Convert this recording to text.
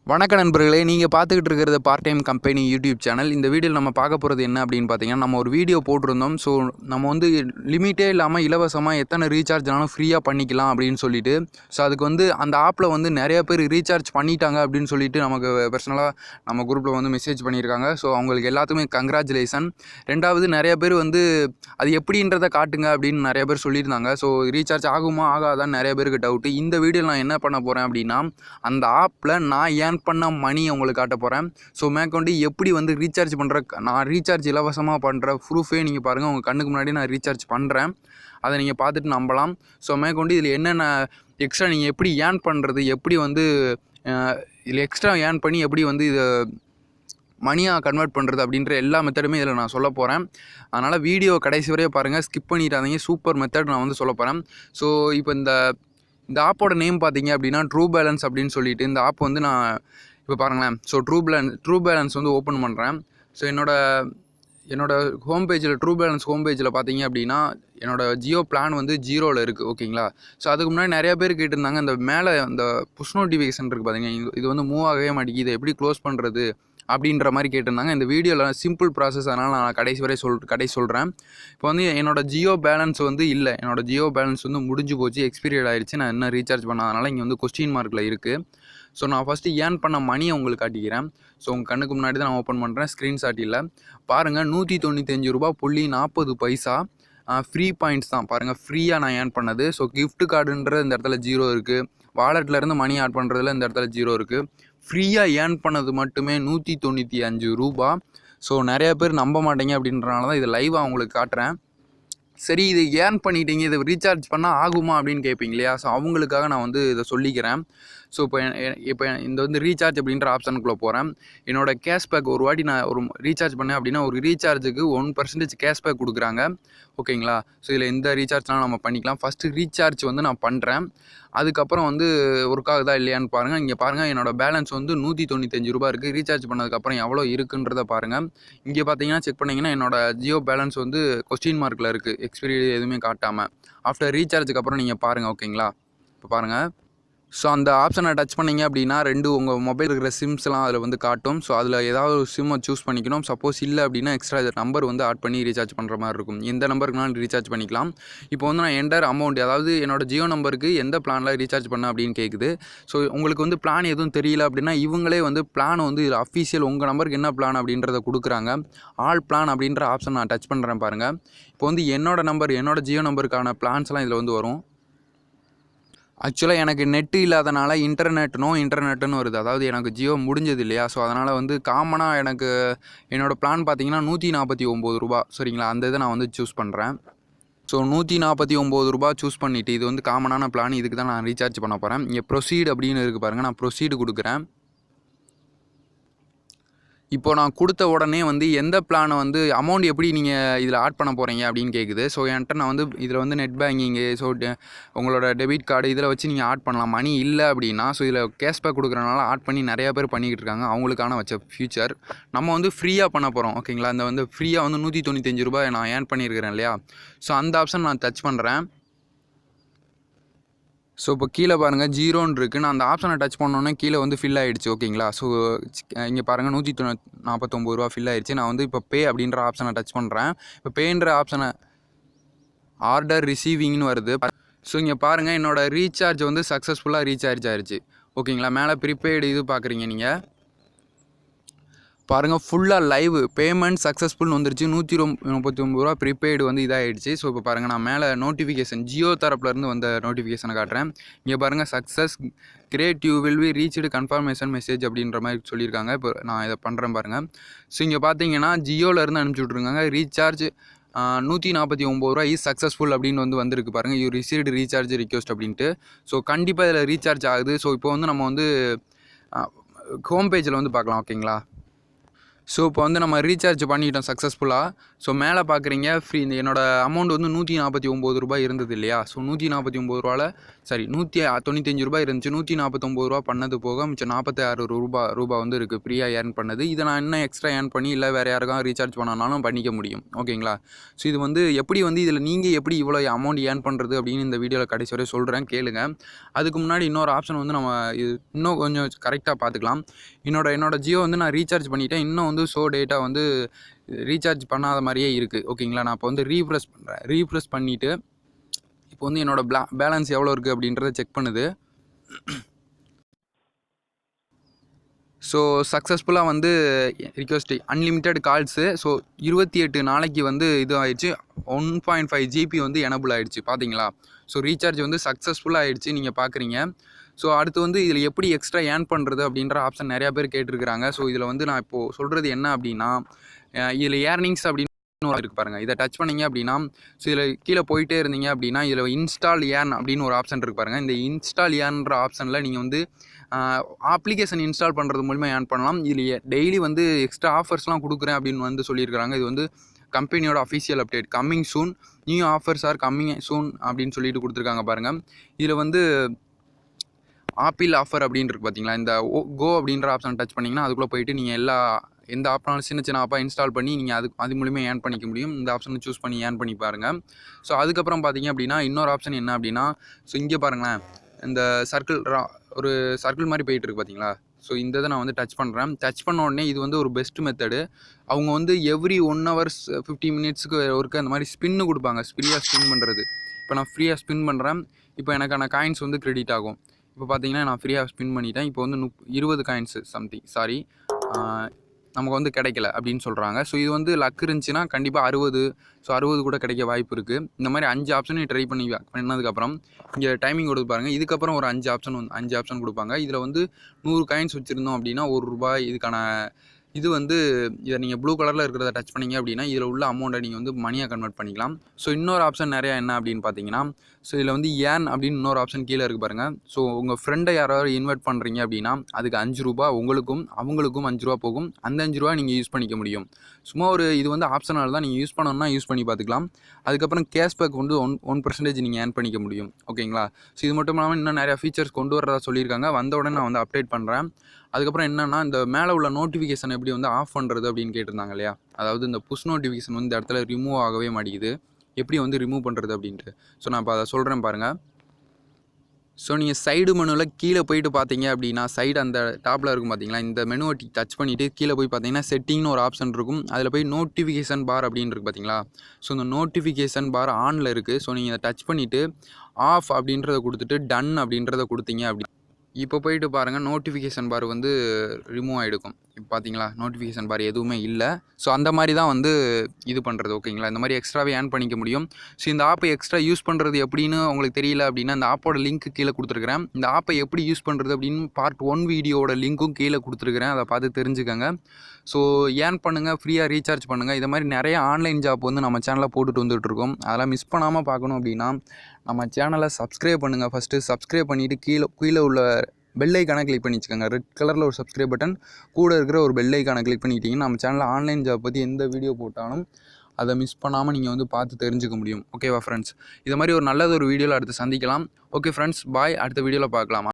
வணக்க நண்பர்களே, நீங்கள் பார்த்துக்கிட்டு இருக்கிறது part time company YouTube channel. இந்த வீடியோவில் நம்ம பார்க்க போகிறது என்ன அப்படின்னு பார்த்தீங்கன்னா, நம்ம ஒரு வீடியோ போட்டிருந்தோம். ஸோ நம்ம வந்து லிமிட்டே இல்லாமல் இலவசமாக எத்தனை ரீசார்ஜ்னாலும் ஃப்ரீயாக பண்ணிக்கலாம் அப்படின்னு சொல்லிட்டு. ஸோ அதுக்கு வந்து அந்த ஆப்பில் வந்து நிறைய பேர் ரீசார்ஜ் பண்ணிட்டாங்க அப்படின்னு சொல்லிட்டு நமக்கு பர்சனலாக நம்ம குரூப்பில் வந்து மெசேஜ் பண்ணியிருக்காங்க. ஸோ அவங்களுக்கு எல்லாத்துக்குமே கங்க்ராச்சுலேஷன். ரெண்டாவது நிறைய பேர் வந்து அது எப்படின்றத காட்டுங்க அப்படின்னு நிறைய பேர் சொல்லியிருந்தாங்க. ஸோ ரீசார்ஜ் ஆகுமா ஆகாதான்னு நிறைய பேருக்கு டவுட்டு. இந்த வீடியோவில் நான் என்ன பண்ண போகிறேன் அப்படின்னா, அந்த ஆப்பில் நான் ஏன் பண்ண மணி உங்களுக்கு காட்ட போகிறேன். ஸோ மேற்கொண்டு எப்படி வந்து ரீசார்ஜ் பண்ணுற, நான் ரீசார்ஜ் இலவசமாக பண்ணுற ப்ரூஃபே நீங்கள் பாருங்கள். உங்கள் கண்ணுக்கு முன்னாடி நான் ரீசார்ஜ் பண்ணுறேன். அதை நீங்கள் பார்த்துட்டு நம்பலாம். ஸோ மேற்கொண்டு இதில் என்னென்ன எக்ஸ்ட்ரா நீங்கள் எப்படி ஏர்ன் பண்ணுறது, எப்படி வந்து இதில் எக்ஸ்ட்ரா ஏர்ன் பண்ணி எப்படி வந்து இதை மணியாக கன்வெர்ட் பண்ணுறது அப்படின்ற எல்லா மெத்தடுமே இதில் நான் சொல்ல போகிறேன். அதனால் வீடியோ கடைசி வரையும் பாருங்கள், ஸ்கிப் பண்ணிடாதீங்க. சூப்பர் மெத்தட் நான் வந்து சொல்ல போகிறேன். ஸோ இப்போ இந்த ஆப்போட நேம் பார்த்தீங்க அப்படின்னா ட்ரூ பேலன்ஸ் அப்படின்னு சொல்லிட்டு இந்த ஆப் வந்து நான் இப்போ பாருங்களேன். ஸோ ட்ரூ பேலன்ஸ் வந்து ஓப்பன் பண்ணுறேன். ஸோ என்னோட ஹோம் பேஜில் ட்ரூ பேலன்ஸ் ஹோம் பேஜில் பார்த்தீங்க அப்படின்னா என்னோடய ஜியோ பிளான் வந்து 0ல் இருக்குது. ஓகேங்களா. ஸோ அதுக்கு முன்னாடி நிறையா பேர் கேட்டிருந்தாங்க, இந்த மேலே அந்த புஷ் நோட்டிஃபிகேஷன் இருக்குது பார்த்தீங்க, இது வந்து மூவ் ஆகவே மாட்டேங்குது, இதை எப்படி க்ளோஸ் பண்ணுறது அப்படின்ற மாதிரி கேட்டிருந்தாங்க. இந்த வீடியோவில் சிம்பிள் ப்ராசஸ், அதனால் நான் கடைசி வரை சொல்கிறேன். இப்போ வந்து என்னோடய ஜியோ பேலன்ஸ் வந்து இல்லை, என்னோடய ஜியோ பேலன்ஸ் வந்து முடிஞ்சு போச்சு, எக்ஸ்பீரியட் ஆகிடுச்சு. நான் இன்னும் ரீசார்ஜ் பண்ணாதனால இங்கே வந்து கொஸ்டின் மார்க்கில் இருக்குது. ஸோ நான் ஃபஸ்ட்டு ஏர்ன் பண்ண மணியை உங்களுக்கு காட்டிக்கிறேன். ஸோ உங்கள் கண்ணுக்கு முன்னாடி தான் நான் ஓப்பன் பண்ணுறேன், ஸ்க்ரீன்ஷாட் இல்லை பாருங்கள். $195.40 ஃப்ரீ பாயிண்ட்ஸ் தான் பாருங்கள், ஃப்ரீயாக நான் ஏர்ன் பண்ணது. ஸோ கிஃப்ட் கார்டுன்ற இந்த இடத்துல 0 இருக்குது, வாலெட்லேருந்து மணி ஆட் பண்ணுறதுல இந்த இடத்துல 0 இருக்குது. ஃப்ரீயாக ஏர்ன் பண்ணது மட்டுமே $195. ஸோ நிறைய பேர் நம்ப மாட்டேங்க அப்படின்றனால தான் இதை லைவாக உங்களுக்கு காட்டுறேன். சரி, இது ஏர்ன் பண்ணிட்டீங்க, இதை ரீசார்ஜ் பண்ணால் ஆகுமா அப்படின்னு கேட்பீங்க இல்லையா. ஸோ அவங்களுக்காக நான் வந்து இதை சொல்லிக்கிறேன். ஸோ இப்போ இந்த வந்து ரீசார்ஜ் அப்படின்ற ஆப்ஷனுக்குள்ளே போகிறேன். என்னோடய கேஷ்பேக் ஒரு வாட்டி நான் ஒரு ரீசார்ஜ் பண்ணேன் அப்படின்னா ஒரு ரீசார்ஜுக்கு 1% கேஷ்பேக் கொடுக்குறாங்க. ஓகேங்களா. ஸோ இதில் எந்த ரீசார்ஜ்னாலும் நம்ம பண்ணிக்கலாம். ஃபஸ்ட்டு ரீசார்ஜ் வந்து நான் பண்ணுறேன். அதுக்கப்புறம் வந்து ஒர்க் ஆகுதா இல்லையான்னு பாருங்கள். இங்கே பாருங்கள், என்னோடய பேலன்ஸ் வந்து $195 இருக்குது. ரீசார்ஜ் பண்ணதுக்கப்புறம் எவ்வளோ இருக்குன்றதை பாருங்கள். இங்கே பார்த்தீங்கன்னா செக் பண்ணிங்கன்னா என்னோடய ஜியோ பேலன்ஸ் வந்து கொஸ்டின் மார்க்கில் இருக்குது, எக்ஸ்பீரி எதுவுமே காட்டாமல். ஆஃப்டர் ரீசார்ஜுக்கு அப்புறம் நீங்கள் பாருங்கள். ஓகேங்களா. இப்போ பாருங்கள். ஸோ அந்த ஆப்ஷனை டச் பண்ணிங்க அப்படின்னா உங்கள் மொபைல் இருக்கிற சிம்ஸ்லாம் அதில் வந்து காட்டும். ஸோ அதில் ஏதாவது ஒரு சிம்மை சூஸ் பண்ணிக்கணும். சப்போஸ் இல்லை அப்படின்னா எக்ஸ்ட்ரா நம்பர் வந்து ஆட் பண்ணி ரீசார்ஜ் பண்ணுற மாதிரி இருக்கும். எந்த நம்பருக்குனாலும் ரீசார்ஜ் பண்ணிக்கலாம். இப்போ வந்து நான் என்டர் அமௌண்ட், அதாவது என்னோட ஜியோ நம்பருக்கு எந்த பிளானில் ரீசார்ஜ் பண்ண அப்படின்னு கேட்குது. ஸோ உங்களுக்கு வந்து பிளான் எதுவும் தெரியல அப்படின்னா இவங்களே வந்து பிளான் வந்து இது அஃபீஷியல் உங்கள் நம்பருக்கு என்ன பிளான் அப்படின்றத கொடுக்குறாங்க. ஆல் பிளான் அப்படின்ற ஆப்ஷன் நான் டச் பண்ணுறேன் பாருங்கள். இப்போ வந்து என்னோட ஜியோ நம்பருக்கான பிளான்ஸ்லாம் இதில் வந்து வரும். ஆக்சுவலாக எனக்கு நெட்டு இல்லாதனால இன்டர்நெட்டுன்னு வருது. அதாவது எனக்கு ஜியோ முடிஞ்சது இல்லையா. ஸோ அதனால் வந்து காமனாக எனக்கு என்னோடய பிளான் பார்த்தீங்கன்னா $149. சரிங்களா. அந்த இதை நான் வந்து சூஸ் பண்ணுறேன். ஸோ $149 சூஸ் பண்ணிவிட்டு இது வந்து காமனான பிளான், இதுக்கு தான் நான் ரீசார்ஜ் பண்ண போகிறேன். இங்கே ப்ரொசீட் அப்படின்னு இருக்குது பாருங்கள், நான் ப்ரொசீடு கொடுக்குறேன். இப்போ நான் கொடுத்த உடனே வந்து எந்த பிளானை வந்து அமௌண்ட் எப்படி நீங்கள் இதில் ஆட் பண்ண போகிறீங்க அப்படின்னு கேட்குது. ஸோ என்கிட்ட நான் வந்து இதில் வந்து நெட் பேங்கிங்கு, ஸோ உங்களோட டெபிட் கார்டு இதில் வச்சு நீங்கள் ஆட் பண்ணலாம். மணி இல்லை அப்படின்னா ஸோ இதில் கேஷ்பேக் கொடுக்குறனால ஆட் பண்ணி நிறையா பேர் பண்ணிக்கிட்டு இருக்காங்க. அவங்களுக்கான வச்ச ஃபியூச்சர் நம்ம வந்து ஃப்ரீயாக பண்ண போகிறோம். ஓகேங்களா. அந்த வந்து ஃப்ரீயாக வந்து $195 நான் ஏர்ன் பண்ணியிருக்கிறேன் இல்லையா. ஸோ அந்த ஆப்ஷன் நான் டச் பண்ணுறேன். ஸோ இப்போ கீழே பாருங்கள் 0ன்னு இருக்குது. நான் அந்த ஆப்ஷனை டச் பண்ணோன்னே கீழே வந்து ஃபில் ஆகிடுச்சு. ஓகேங்களா. ஸோ இங்கே பாருங்கள் $149 ஃபில் ஆகிடுச்சு. நான் வந்து இப்போ பே அப்படின்ற ஆப்ஷனை டச் பண்ணுறேன். இப்போ பேன்ற ஆப்ஷனை ஆர்டர் ரிசீவிங்னு வருது. ஸோ இங்கே பாருங்கள், என்னோடய ரீசார்ஜ் வந்து சக்ஸஸ்ஃபுல்லாக ரீசார்ஜ் ஆகிடுச்சு. ஓகேங்களா. மேலே ப்ரீபெய்டு இது பார்க்குறீங்க நீங்கள் பாருங்கள், ஃபுல்லாக லைவ் பேமெண்ட் சக்ஸஸ்ஃபுல்னு வந்துருச்சு. $139 ப்ரீபெய்டு வந்து இதாகிடுச்சு. ஸோ இப்போ பாருங்கள், நான் மேலே நோட்டிஃபிகேஷன் ஜியோ தரப்புலேருந்து வந்த நோட்டிஃபிகேஷனை காட்டுறேன். இங்கே பாருங்கள், success great, you will be reached confirmation message அப்படின்ற மாதிரி சொல்லியிருக்காங்க. இப்போ நான் இதை பண்ணுறேன் பாருங்கள். ஸோ இங்கே பார்த்தீங்கன்னா ஜியோவிலேருந்து அனுப்பிச்சி விட்ருக்காங்க. ரீசார்ஜ் $149 இஸ் சக்ஸஸ்ஃபுல் அப்படின்னு வந்து வந்திருக்கு பாருங்கள். யூ ரிசீவ்டு ரீசார்ஜ் ரிக்வெஸ்ட் அப்படின்ட்டு. ஸோ கண்டிப்பாக இதில் ரீசார்ஜ் ஆகுது. ஸோ இப்போ வந்து நம்ம வந்து ஹோம் பேஜில் வந்து பார்க்கலாம். ஓகேங்களா. ஸோ இப்போ வந்து நம்ம ரீசார்ஜ் பண்ணிட்டோம் சக்ஸஸ்ஃபுல்லாக. ஸோ மேலே பார்க்குறீங்க ஃப்ரீ. என்னோடய அமௌண்ட் வந்து $149 இருந்தது இல்லையா. ஸோ $149 சாரி ரூ. 195 இருந்துச்சு. ரூ. 149 பண்ணது போக மிச்சம் ரூ. 46 வந்து இருக்குது ஃப்ரீயாக ஏர்ன் பண்ணது. இதை நான் இன்னும் எக்ஸ்ட்ரா ஏர்ன் பண்ணி இல்லை வேறு யாருக்காவது ரீசார்ஜ் பண்ணனாலும் பண்ணிக்க முடியும். ஓகேங்களா? ஸோ இது வந்து எப்படி வந்து இதில் நீங்கள் எப்படி இவ்வளோ அமௌண்ட் ஏர்ன் பண்ணுறது அப்படின்னு இந்த வீடியோவில் கடைசி வரை சொல்கிறேன், கேளுங்க. அதுக்கு முன்னாடி இன்னொரு ஆப்ஷன் வந்து நம்ம இது இன்னும் கொஞ்சம் கரெக்டாக பார்த்துக்கலாம். என்னோட ஜியோ வந்து நான் ரீசார்ஜ் பண்ணிவிட்டேன். இன்னும் வந்து டேட்டா வந்து ரீசார்ஜ் பண்ணாத மாதிரியே இருக்குது. ஓகேங்களா? நான் இப்போ வந்து ரீஃப்ரெஷ் பண்ணிவிட்டு இப்போ வந்து என்னோட பேலன்ஸ் எவ்வளோ இருக்குது அப்படின்றத செக் பண்ணுது. ஸோ சக்ஸஸ்ஃபுல்லாக வந்து ரிக்வெஸ்ட் அன்லிமிட்டெட் கால்ஸு. ஸோ 28 நாளைக்கு வந்து இது ஆயிடுச்சு. 1.5 GB வந்து எனபிள் ஆகிடுச்சு. பார்த்தீங்களா? ஸோ ரீசார்ஜ் வந்து சக்ஸஸ்ஃபுல்லாக ஆகிடுச்சு, நீங்கள் பார்க்குறீங்க. ஸோ அடுத்து வந்து இதில் எப்படி எக்ஸ்ட்ரா ஏர்ன் பண்ணுறது அப்படின்ற ஆப்ஷன் நிறையா பேர் கேட்டிருக்கிறாங்க. ஸோ இதில் வந்து நான் இப்போது சொல்கிறது என்ன அப்படின்னா, இதில் ஏர்னிங்ஸ் அப்படின்னு இருக்குது பாருங்கள். இதை டச் பண்ணிங்க அப்படின்னா, ஸோ இதில் கீழே போயிட்டே இருந்தீங்க அப்படின்னா இதில் இன்ஸ்டால் ஏர்ன் அப்படின்னு ஒரு ஆப்ஷன் இருக்குது பாருங்கள். இந்த இன்ஸ்டால் ஏர்ன்ற ஆப்ஷனில் நீங்கள் வந்து அப்ளிகேஷன் இன்ஸ்டால் பண்ணுறது மூலிமா ஏர்ன் பண்ணலாம். இதில் டெய்லி வந்து எக்ஸ்ட்ரா ஆஃபர்ஸ்லாம் கொடுக்குறேன் அப்படின்னு வந்து சொல்லியிருக்கிறாங்க. இது வந்து கம்பெனியோட official update. Coming soon, new offers are coming soon அப்படின்னு சொல்லிட்டு கொடுத்துருக்காங்க பாருங்கள். இதில் வந்து ஆப்பிள் ஆஃபர் அப்படின்னு இருக்குது பார்த்தீங்களா? இந்த கோ அப்படின்ற ஆப்ஷன் டச் பண்ணிங்கன்னா அதுக்குள்ளே போயிட்டு நீங்கள் எந்த ஆப்னாலும் சின்ன ஆப்பாக இன்ஸ்டால் பண்ணி நீங்கள் அது மூலிமா ஏர்ன் பண்ணிக்க முடியும். இந்த ஆப்ஷனை சூஸ் பண்ணி ஏர்ன் பண்ணி பாருங்கள். ஸோ அதுக்கப்புறம் பார்த்தீங்க அப்படின்னா இன்னொரு ஆப்ஷன் என்ன அப்படின்னா, ஸோ இங்கே பாருங்களேன், இந்த ஒரு சர்க்கிள் மாதிரி போயிட்டுருக்கு பார்த்தீங்களா? ஸோ இந்த இதை நான் வந்து டச் பண்ணுறேன். டச் பண்ண உடனே இது வந்து ஒரு பெஸ்ட் மெத்தடு. அவங்க வந்து எவ்ரி 1 hours 50 minutesக்கு ஒருக்க அந்த மாதிரி ஸ்பின்னு கொடுப்பாங்க. ஃப்ரீயாக ஸ்பின் பண்ணுறது. இப்போ நான் ஃப்ரீயாக ஸ்பின் பண்ணுறேன். இப்போ எனக்கான காயின்ஸ் வந்து கிரெடிட் ஆகும். இப்போ பார்த்தீங்கன்னா நான் ஃப்ரீயாக ஸ்பின் பண்ணிட்டேன். இப்போ வந்து 20 காயின்ஸு சம்திங் நமக்கு வந்து கிடைக்கல அப்படின்னு சொல்கிறாங்க. ஸோ இது வந்து லக் இருந்துச்சுன்னா கண்டிப்பாக 60 கூட கிடைக்க வாய்ப்பு இருக்குது. இந்த மாதிரி 5 ஆப்ஷனையும் ட்ரை பண்ணதுக்கப்புறம் இங்கே டைமிங் கொடுத்து பாருங்கள். இதுக்கப்புறம் ஒரு 5 ஆப்ஷன் கொடுப்பாங்க. இதில் வந்து 100 காயின்ஸ் வச்சுருந்தோம் அப்படின்னா ₹1 இதுக்கான இது வந்து இதை நீங்கள் ப்ளூ கலரில் இருக்கிறத டச் பண்ணிங்க அப்படின்னா இதில் உள்ள அமௌண்ட்டை நீங்கள் வந்து மணியாக கன்வெர்ட் பண்ணிக்கலாம். ஸோ இன்னொரு ஆப்ஷன் நிறையா என்ன அப்படின்னு பார்த்தீங்கன்னா, ஸோ இதில் வந்து ஏன் அப்படின்னு இன்னொரு ஆப்ஷன் கீழே இருக்குது பாருங்கள். ஸோ உங்கள் ஃப்ரெண்டை யாராவது இன்வைட் பண்ணுறீங்க அப்படின்னா அதுக்கு ₹5 உங்களுக்கும் அவங்களுக்கும் ₹5 போகும். அந்த ₹5 நீங்கள் யூஸ் பண்ணிக்க முடியும். சும்மா இது வந்து ஆப்ஷனால் தான், நீங்கள் யூஸ் பண்ணணும்னா யூஸ் பண்ணி பார்த்துக்கலாம். அதுக்கப்புறம் கேஷ்பேக் வந்து 1% நீங்கள் ஏர்ன் பண்ணிக்க முடியும். ஓகேங்களா? ஸோ இது மட்டும் இல்லாமல் இன்னும் நிறையா ஃபீச்சர்ஸ் கொண்டு வரதா சொல்லியிருக்காங்க. வந்த உடனே நான் வந்து அப்டேட் பண்ணுறேன். அதுக்கப்புறம் என்னென்னா, இந்த மேலே உள்ள நோட்டிஃபிகேஷன் எப்படி வந்து ஆஃப் பண்ணுறது அப்படின்னு கேட்டிருந்தாங்க இல்லையா? அதாவது இந்த புஷ் நோட்டிஃபிகேஷன் வந்து இந்த இடத்துல ரிமூவ் ஆகவே மாட்டேங்குது. எப்படி வந்து ரிமூவ் பண்ணுறது அப்படின்ட்டு. ஸோ நான் இப்போ அதை சொல்கிறேன் பாருங்கள். ஸோ நீங்கள் சைடு மெனுவில் கீழே போயிட்டு பார்த்தீங்க அப்படின்னா, சைடு அந்த டாப்பில் இருக்கும் பார்த்தீங்களா? இந்த மெனுவை டச் பண்ணிவிட்டு கீழே போய் பார்த்தீங்கன்னா செட்டிங்னு ஒரு ஆப்ஷன் இருக்கும். அதில் போய் நோட்டிஃபிகேஷன் பார் அப்படின்னு இருக்குது பார்த்தீங்களா? ஸோ இந்த நோட்டிஃபிகேஷன் பார் ஆனில் இருக்குது. ஸோ நீங்கள் அதை டச் பண்ணிவிட்டு ஆஃப் அப்படின்றத கொடுத்துட்டு டன் அப்படின்றத கொடுத்தீங்க அப்படி இப்போ போயிட்டு பாருங்கள், நோட்டிஃபிகேஷன் பார் வந்து ரிமூவ் ஆகிடுக்கும். இப்போ பார்த்தீங்களா? நோட்டிஃபிகேஷன் பார் எதுவுமே இல்லை. ஸோ அந்த மாதிரி தான் வந்து இது பண்ணுறது. ஓகேங்களா? இந்த மாதிரி எக்ஸ்ட்ராவே ஏர்ன் பண்ணிக்க முடியும். ஸோ இந்த ஆப்பை எக்ஸ்ட்ரா யூஸ் பண்ணுறது எப்படின்னு உங்களுக்கு தெரியல அப்படின்னா, இந்த ஆப்போட லிங்க் கீழே கொடுத்துருக்குறேன். இந்த ஆப்பை எப்படி யூஸ் பண்ணுறது அப்படின்னு பார்ட் 1 வீடியோட லிங்க்கும் கீழே கொடுத்துருக்குறேன். அதை பார்த்து தெரிஞ்சுக்கோங்க. ஸோ ஏர்ன் பண்ணுங்கள், ஃப்ரீயாக ரீசார்ஜ் பண்ணுங்கள். இது மாதிரி நிறைய ஆன்லைன் ஜாப் வந்து நம்ம சேனலில் போட்டுட்டு வந்துட்டுருக்கோம். அதெல்லாம் மிஸ் பண்ணாமல் பார்க்கணும் அப்படின்னா நம்ம சேனலை சப்ஸ்கிரைப் பண்ணுங்கள். ஃபஸ்ட்டு சப்ஸ்கிரைப் பண்ணிவிட்டு கீழே உள்ள பெல் ஐக்கானை கிளிக் பண்ணி வச்சுக்கோங்க. ரெட் கலரில் ஒரு சப்ஸ்கிரைப் பட்டன், கூட இருக்கிற ஒரு பெல் ஐக்கானை கிளிக் பண்ணிட்டீங்கன்னா நம்ம சேனலில் ஆன்லைன் ஜாப் பற்றி எந்த வீடியோ போட்டாலும் அதை மிஸ் பண்ணாமல் நீங்கள் வந்து பார்த்து தெரிஞ்சுக்க முடியும். ஓகேவா ஃப்ரெண்ட்ஸ்? இது மாதிரி ஒரு நல்லது ஒரு வீடியோவில் அடுத்து சந்திக்கலாம். ஓகே ஃப்ரெண்ட்ஸ், பாய். அடுத்த வீடியோவில் பார்க்கலாம்.